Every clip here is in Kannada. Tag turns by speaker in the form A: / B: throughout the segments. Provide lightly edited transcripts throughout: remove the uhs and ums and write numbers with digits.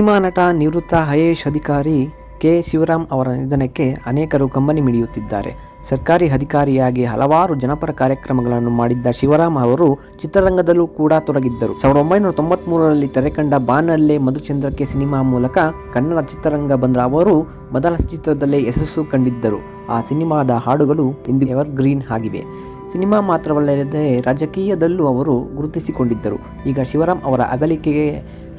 A: ಸಿನಿಮಾ ನಟ ನಿವೃತ್ತ ಐಎಎಸ್ ಅಧಿಕಾರಿ ಕೆ. ಶಿವರಾಮ್ ಅವರ ನಿಧನಕ್ಕೆ ಅನೇಕರು ಕಂಬನಿ ಮಿಡಿಯುತ್ತಿದ್ದಾರೆ. ಸರ್ಕಾರಿ ಅಧಿಕಾರಿಯಾಗಿ ಹಲವಾರು ಜನಪರ ಕಾರ್ಯಕ್ರಮಗಳನ್ನು ಮಾಡಿದ್ದ ಶಿವರಾಮ್ ಅವರು ಚಿತ್ರರಂಗದಲ್ಲೂ ಕೂಡ ತೊಡಗಿದ್ದರು. 1993ರಲ್ಲಿ ತೆರೆಕಂಡ ಬಾನಲ್ಲೇ ಮಧುಚಂದ್ರಕ್ಕೆ ಸಿನಿಮಾ ಮೂಲಕ ಕನ್ನಡ ಚಿತ್ರರಂಗ ಬಂದ ಅವರು ಮೊದಲ ಚಿತ್ರದಲ್ಲೇ ಯಶಸ್ಸು ಕಂಡಿದ್ದರು. ಆ ಸಿನಿಮಾದ ಹಾಡುಗಳು ಇಂದು ಎವರ್ಗ್ರೀನ್ ಆಗಿವೆ. ಸಿನಿಮಾ ಮಾತ್ರವಲ್ಲದೆ ರಾಜಕೀಯದಲ್ಲೂ ಅವರು ಗುರುತಿಸಿಕೊಂಡಿದ್ದರು. ಈಗ ಶಿವರಾಮ್ ಅವರ ಅಗಲಿಕೆಗೆ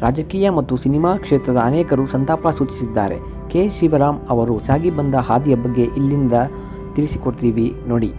A: ರಾಜಕೀಯ ಮತ್ತು ಸಿನಿಮಾ ಕ್ಷೇತ್ರದ ಅನೇಕರು ಸಂತಾಪ ಸೂಚಿಸಿದ್ದಾರೆ. ಕೆ. ಶಿವರಾಮ್ ಅವರು ಸಾಗಿ ಬಂದ ಹಾದಿಯ ಬಗ್ಗೆ ಇಲ್ಲಿಂದ ತಿಳಿಸಿಕೊಡ್ತೀವಿ ನೋಡಿ.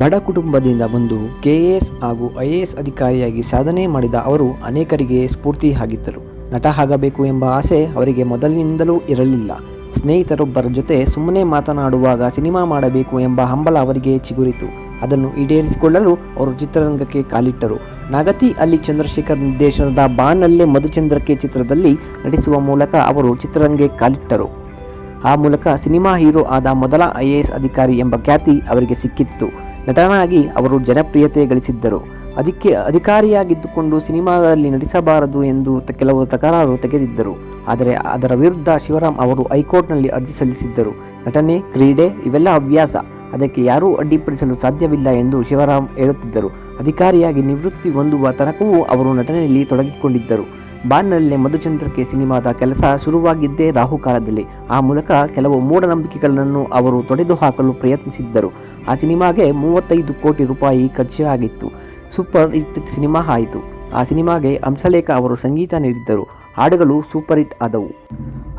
A: ಬಡ ಕುಟುಂಬದಿಂದ ಬಂದು ಕೆಎಎಸ್ ಹಾಗೂ ಐಎಎಸ್ ಅಧಿಕಾರಿಯಾಗಿ ಸಾಧನೆ ಮಾಡಿದ ಅವರು ಅನೇಕರಿಗೆ ಸ್ಫೂರ್ತಿ ಆಗಿದ್ದರು. ನಟ ಆಗಬೇಕು ಎಂಬ ಆಸೆ ಅವರಿಗೆ ಮೊದಲಿನಿಂದಲೂ ಇರಲಿಲ್ಲ. ಸ್ನೇಹಿತರೊಬ್ಬರ ಜೊತೆ ಸುಮ್ಮನೆ ಮಾತನಾಡುವಾಗ ಸಿನಿಮಾ ಮಾಡಬೇಕು ಎಂಬ ಹಂಬಲ ಅವರಿಗೆ ಚಿಗುರಿತು. ಅದನ್ನು ಈಡೇರಿಸಿಕೊಳ್ಳಲು ಅವರು ಚಿತ್ರರಂಗಕ್ಕೆ ಕಾಲಿಟ್ಟರು. ನಾಗತಿ ಅಲಿ ಚಂದ್ರಶೇಖರ್ ನಿರ್ದೇಶನದ ಬಾನಲ್ಲೇ ಮಧುಚಂದ್ರಕ್ಕೆ ಚಿತ್ರದಲ್ಲಿ ನಟಿಸುವ ಮೂಲಕ ಅವರು ಚಿತ್ರರಂಗಕ್ಕೆ ಕಾಲಿಟ್ಟರು. ಆ ಮೂಲಕ ಸಿನಿಮಾ ಹೀರೋ ಆದ ಮೊದಲ ಐಎಎಸ್ ಅಧಿಕಾರಿ ಎಂಬ ಖ್ಯಾತಿ ಅವರಿಗೆ ಸಿಕ್ಕಿತ್ತು. ನಟನಾಗಿ ಅವರು ಜನಪ್ರಿಯತೆ ಗಳಿಸಿದ್ದರು. ಅಧಿಕಾರಿಯಾಗಿದ್ದುಕೊಂಡು ಸಿನಿಮಾದಲ್ಲಿ ನಟಿಸಬಾರದು ಎಂದು ಕೆಲವು ತಕರಾರು ತೆಗೆದಿದ್ದರು. ಆದರೆ ಅದರ ವಿರುದ್ಧ ಶಿವರಾಮ್ ಅವರು ಹೈಕೋರ್ಟ್ನಲ್ಲಿ ಅರ್ಜಿ ಸಲ್ಲಿಸಿದ್ದರು. ನಟನೆ, ಕ್ರೀಡೆ ಇವೆಲ್ಲ ಹವ್ಯಾಸ, ಅದಕ್ಕೆ ಯಾರೂ ಅಡ್ಡಿಪಡಿಸಲು ಸಾಧ್ಯವಿಲ್ಲ ಎಂದು ಶಿವರಾಮ್ ಹೇಳುತ್ತಿದ್ದರು. ಅಧಿಕಾರಿಯಾಗಿ ನಿವೃತ್ತಿ ಹೊಂದುವ ತನಕವೂ ಅವರು ನಟನೆಯಲ್ಲಿ ತೊಡಗಿಕೊಂಡಿದ್ದರು. ಬಾನ್ನಲ್ಲೇ ಮಧುಚಂದ್ರಕ್ಕೆ ಸಿನಿಮಾದ ಕೆಲಸ ಶುರುವಾಗಿದ್ದೇ ರಾಹುಕಾಲದಲ್ಲಿ. ಆ ಮೂಲಕ ಕೆಲವು ಮೂಢನಂಬಿಕೆಗಳನ್ನು ಅವರು ತೊಡೆದುಹಾಕಲು ಪ್ರಯತ್ನಿಸಿದ್ದರು. ಆ ಸಿನಿಮಾಗೆ 35 ಕೋಟಿ ರೂಪಾಯಿ ಖರ್ಚಾಗಿತ್ತು. ಸೂಪರ್ ಹಿಟ್ ಸಿನಿಮಾ ಆಯಿತು. ಆ ಸಿನಿಮಾಗೆ ಹಂಸಲೇಖ ಅವರು ಸಂಗೀತ ನೀಡಿದ್ದರು. ಹಾಡುಗಳು ಸೂಪರ್ ಹಿಟ್ ಆದವು.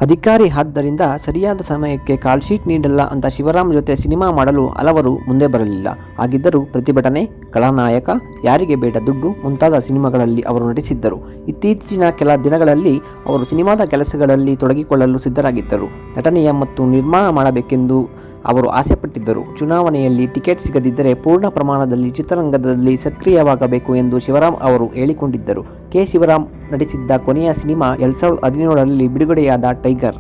A: ಅಧಿಕಾರಿ ಆದ್ದರಿಂದ ಸರಿಯಾದ ಸಮಯಕ್ಕೆ ಕಾಲ್ ಶೀಟ್ ನೀಡಲ್ಲ ಅಂತ ಶಿವರಾಮ್ ಜೊತೆ ಸಿನಿಮಾ ಮಾಡಲು ಹಲವರು ಮುಂದೆ ಬರಲಿಲ್ಲ. ಹಾಗಿದ್ದರೂ ಪ್ರತಿಭಟನೆ, ಖಳನಾಯಕ, ಯಾರಿಗೆ ಬೇಡ ದುಡ್ಡು ಮುಂತಾದ ಸಿನಿಮಾಗಳಲ್ಲಿ ಅವರು ನಟಿಸಿದ್ದರು. ಇತ್ತೀಚಿನ ಕೆಲ ದಿನಗಳಲ್ಲಿ ಅವರು ಸಿನಿಮಾದ ಕೆಲಸಗಳಲ್ಲಿ ತೊಡಗಿಕೊಳ್ಳಲು ಸಿದ್ಧರಾಗಿದ್ದರು. ನಟನೆಯ ಮತ್ತು ನಿರ್ಮಾಣ ಮಾಡಬೇಕೆಂದು ಅವರು ಆಸೆಪಟ್ಟಿದ್ದರು. ಚುನಾವಣೆಯಲ್ಲಿ ಟಿಕೆಟ್ ಸಿಗದಿದ್ದರೆ ಪೂರ್ಣ ಪ್ರಮಾಣದಲ್ಲಿ ಚಿತ್ರರಂಗದಲ್ಲಿ ಸಕ್ರಿಯವಾಗಬೇಕು ಎಂದು ಶಿವರಾಮ್ ಅವರು ಹೇಳಿಕೊಂಡಿದ್ದರು. ಕೆ. ಶಿವರಾಮ್ ನಟಿಸಿದ್ದ ಕೊನೆಯ ಸಿನಿಮಾ 2017ರಲ್ಲಿ ಬಿಡುಗಡೆಯಾದ ಟೈಗರ್.